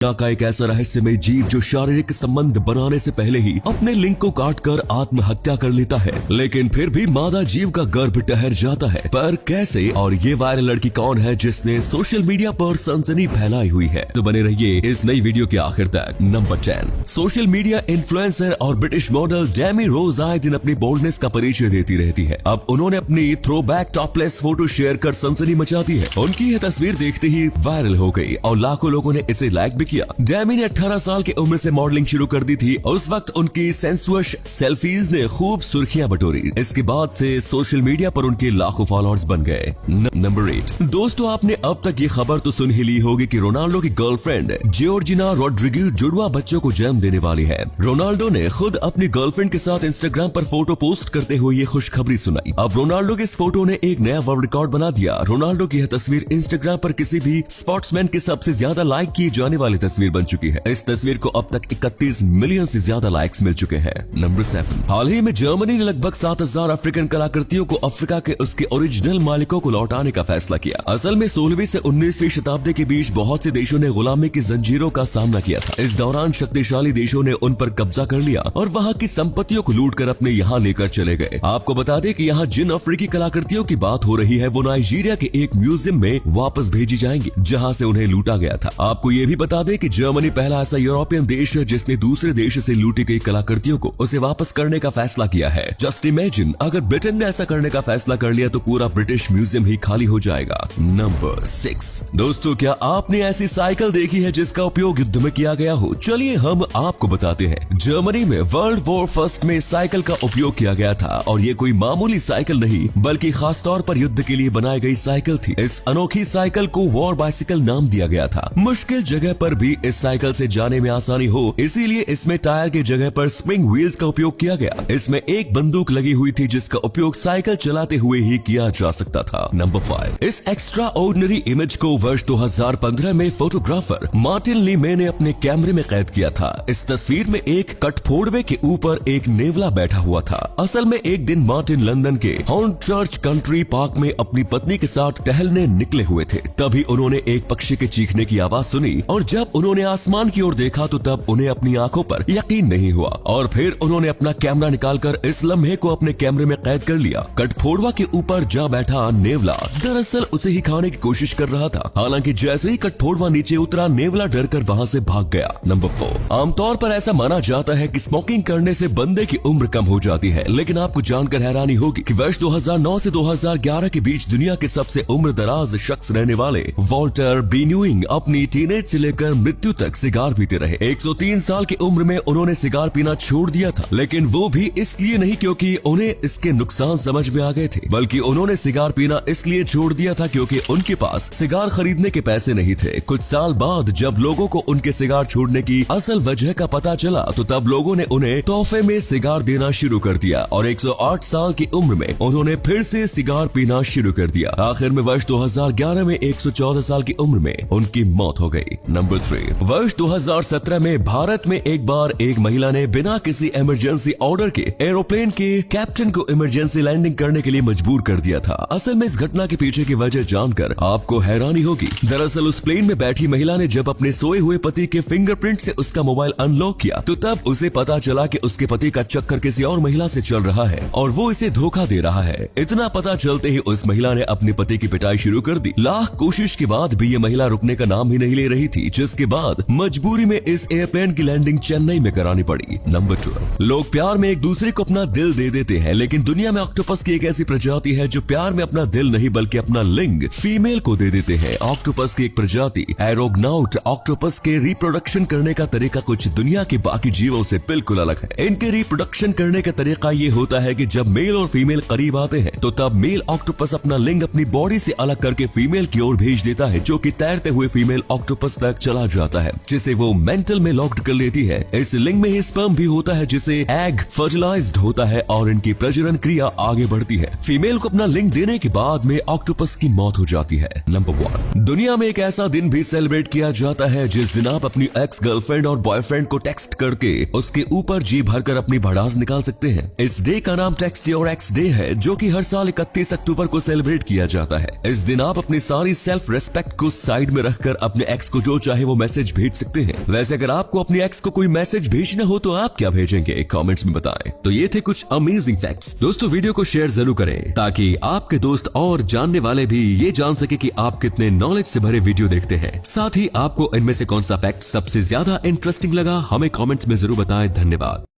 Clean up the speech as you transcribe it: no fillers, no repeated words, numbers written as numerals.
का एक ऐसा रहस्यमय जीव जो शारीरिक संबंध बनाने से पहले ही अपने लिंग को काटकर आत्महत्या कर लेता है, लेकिन फिर भी मादा जीव का गर्भ ठहर जाता है। पर कैसे? और ये वायरल लड़की कौन है जिसने सोशल मीडिया पर सनसनी फैलाई हुई है? तो बने रहिए इस नई वीडियो के आखिर तक। नंबर 10, सोशल मीडिया इन्फ्लुएंसर और ब्रिटिश मॉडल डेमी रोज आए दिन अपनी बोल्डनेस का परिचय देती रहती है। अब उन्होंने अपनी थ्रोबैक टॉपलेस फोटो शेयर कर सनसनी मचा दी है। उनकी यह तस्वीर देखते ही वायरल हो गई और लाखों लोगों ने इसे लाइक भी किया। डेमी ने 18 साल की उम्र से मॉडलिंग शुरू कर दी थी। उस वक्त उनकी सेंसुअस सेल्फीज ने खूब सुर्खियां बटोरी। इसके बाद से सोशल मीडिया पर उनके लाखों फॉलोअर्स बन गए। नंबर 8, दोस्तों आपने अब तक ये खबर तो सुन ही ली होगी कि रोनाल्डो की गर्लफ्रेंड जॉर्जिना रोड्रिग्यूज जुड़वा बच्चों को जन्म देने वाली है। रोनाल्डो ने खुद अपनी गर्लफ्रेंड के साथ इंस्टाग्राम पर फोटो पोस्ट करते हुए ये खुशखबरी सुनाई। अब रोनाल्डो के इस फोटो ने एक नया वर्ल्ड रिकॉर्ड बना दिया। रोनाल्डो की यह तस्वीर इंस्टाग्राम पर किसी भी स्पोर्ट्समैन की सबसे ज्यादा लाइक की जाने वाली तस्वीर बन चुकी है। इस तस्वीर को अब तक 31 मिलियन से ज्यादा लाइक्स मिल चुके हैं। नंबर 7, हाल ही में जर्मनी ने लगभग 7000 अफ्रीकन कलाकृतियों को अफ्रीका के उसके ओरिजिनल मालिकों को लौटाने का फैसला किया। असल में 16वीं से 19वीं शताब्दी के बीच बहुत से देशों ने गुलामी की जंजीरों का सामना किया था। इस दौरान शक्तिशाली देशों ने उन पर कब्जा कर लिया और वहाँ की संपत्तियों को लूट कर अपने यहाँ लेकर चले गए। आपको बता दें कि यहाँ जिन अफ्रीकी कलाकृतियों की बात हो रही है वो नाइजीरिया के एक म्यूजियम में वापस भेजी जाएंगी जहाँ से उन्हें लूटा गया था। आपको ये भी बता दें कि जर्मनी पहला ऐसा यूरोपियन देश है जिसने दूसरे देश से लूटी गई कलाकृतियों को उसे वापस करने का फैसला किया है। जस्ट इमेजिन अगर ब्रिटेन ने ऐसा करने का फैसला कर लिया तो पूरा ब्रिटिश म्यूजियम ही खाली हो जाएगा। नंबर 6, दोस्तों क्या आपने ऐसी साइकिल देखी है जिसका उपयोग युद्ध में किया गया हो? चलिए हम आपको बताते हैं। जर्मनी में वर्ल्ड वॉर फर्स्ट में साइकिल का उपयोग किया गया था और ये कोई मामूली साइकिल नहीं बल्कि खास तौर पर युद्ध के लिए बनाई गई साइकिल थी। इस अनोखी साइकिल को वॉर बाइसिकल नाम दिया गया था। मुश्किल जगह पर भी इस साइकिल से जाने में आसानी हो इसीलिए इसमें टायर की जगह पर स्प्रिंग व्हील्स का उपयोग किया गया। इसमें एक बंदूक लगी हुई थी जिसका उपयोग साइकिल चलाते हुए ही किया जा सकता था। नंबर 5, इस एक्स्ट्रा ऑर्डिनरी इमेज को वर्ष 2015 में फोटोग्राफर मार्टिन लीमे ने अपने कैमरे में कैद किया था। इस तस्वीर में एक कठफोड़वे के ऊपर एक नेवला बैठा हुआ था। असल में एक दिन मार्टिन लंदन के हॉर्नचर्च कंट्री पार्क में अपनी पत्नी के साथ टहलने निकले हुए थे। तभी उन्होंने एक पक्षी के चीखने की आवाज सुनी और जब उन्होंने आसमान की ओर देखा तो तब उन्हें अपनी आंखों पर यकीन नहीं हुआ और फिर उन्होंने अपना कैमरा निकालकर इस लम्हे को अपने कैमरे में कैद कर लिया। कठफोड़वा के ऊपर जा बैठा नेवला दरअसल उसे ही खाने की कोशिश कर रहा था। हालांकि जैसे ही कठफोड़वा नीचे उतरा नेवला डरकर वहां से भाग गया। नंबर 4, आमतौर पर ऐसा माना जाता है कि स्मोकिंग करने से बंदे की उम्र कम हो जाती है, लेकिन आपको जानकर हैरानी होगी कि वर्ष 2009 से 2011 के बीच दुनिया के सबसे उम्र दराज शख्स रहने वाले वॉल्टर बेन्यूइंग अपनी टीनेज से लेकर मृत्यु तक सिगार पीते रहे। 103 साल की उम्र में उन्होंने सिगार पीना छोड़ दिया था, लेकिन वो भी इसलिए नहीं क्योंकि उन्हें इसके नुकसान समझ में आ गए थे, बल्कि उन्होंने सिगार पीना इसलिए छोड़ दिया था क्योंकि उनके पास सिगार खरीदने के पैसे नहीं थे। कुछ साल बाद जब लोगों को उनके सिगार छोड़ने की असल वजह का पता चला तो तब लोगों ने उन्हें तोहफे में सिगार देना शुरू कर दिया और 108 साल की उम्र में उन्होंने फिर से सिगार पीना शुरू कर दिया। आखिर में वर्ष 2011 में 114 साल की उम्र में उनकी मौत हो गई। नंबर 3, वर्ष 2017 में भारत में एक बार एक महिला ने बिना किसी इमरजेंसी ऑर्डर के एरोप्लेन के कैप्टन को इमरजेंसी लैंडिंग करने के लिए मजबूर कर दिया था। असल में इस घटना के पीछे की वजह जानकर आपको हैरानी होगी। दरअसल उस प्लेन में बैठी महिला ने जब अपने सोए हुए पति के फिंगरप्रिंट से उसका मोबाइल अनलॉक किया तो तब उसे पता चला कि उसके पति का चक्कर किसी और महिला से चल रहा है और वो इसे धोखा दे रहा है। इतना पता चलते ही उस महिला ने अपने पति की पिटाई शुरू कर दी। लाख कोशिश के बाद भी ये महिला रुकने का नाम ही नहीं ले रही थी, जिसके बाद मजबूरी में इस एयरप्लेन की लैंडिंग चेन्नई में करानी पड़ी। नंबर 12, लोग प्यार में एक दूसरे को अपना दिल दे देते हैं, लेकिन दुनिया में ऑक्टोपस की एक ऐसी प्रजाति है जो प्यार में अपना दिल नहीं बल्कि अपना लिंग फीमेल को दे देते हैं। ऑक्टोपस की एक प्रजाति एरोग्नाउट ऑक्टोपस के रिप्रोडक्शन करने का तरीका कुछ दुनिया के बाकी जीवों से बिल्कुल अलग है। इनके रिप्रोडक्शन करने का तरीका ये होता है कि जब मेल और फीमेल करीब आते हैं तो तब मेल ऑक्टोपस अपना लिंग अपनी बॉडी से अलग करके फीमेल की ओर भेज देता है, जो कि तैरते हुए फीमेल ऑक्टोपस तक चला जाता है, जिसे वो मेंटल में लॉक्ड कर लेती है। इस लिंग में ही स्पर्म भी होता है जिसे एग फर्टिलाइज्ड होता है और इनकी प्रजनन क्रिया आगे बढ़ती है। फीमेल को अपना लिंग देने के बाद में ऑक्टोपस की मौत हो जाती है। नंबर 1, दुनिया में एक ऐसा दिन भी सेलिब्रेट किया जाता है जिस दिन आप अपनी एक्स गर्लफ्रेंड और बॉयफ्रेंड को टेक्स्ट करके उसके ऊपर जी भरकर अपनी भड़ास निकाल सकते हैं। इस डे का नाम टेक्स्ट योर एक्स डे है, जो कि हर साल 31 अक्टूबर को सेलिब्रेट किया जाता है। इस दिन आप अपनी सारी सेल्फ रेस्पेक्ट को साइड में रखकर अपने एक्स को जो चाहे वो मैसेज भेज सकते हैं। वैसे अगर आपको अपनी एक्स को कोई मैसेज भेजना हो तो आप क्या भेजेंगे, कमेंट्स में बताएं। तो ये थे कुछ अमेजिंग फैक्ट्स। दोस्तों वीडियो को शेयर जरूर करें ताकि आपके दोस्त और जानने वाले भी ये जान सके कि आप कितने नॉलेज से भरे वीडियो देखते हैं। साथ ही आपको इनमें से कौन सा फैक्ट सबसे ज्यादा इंटरेस्टिंग लगा हमें कमेंट्स में जरूर बताएं। धन्यवाद।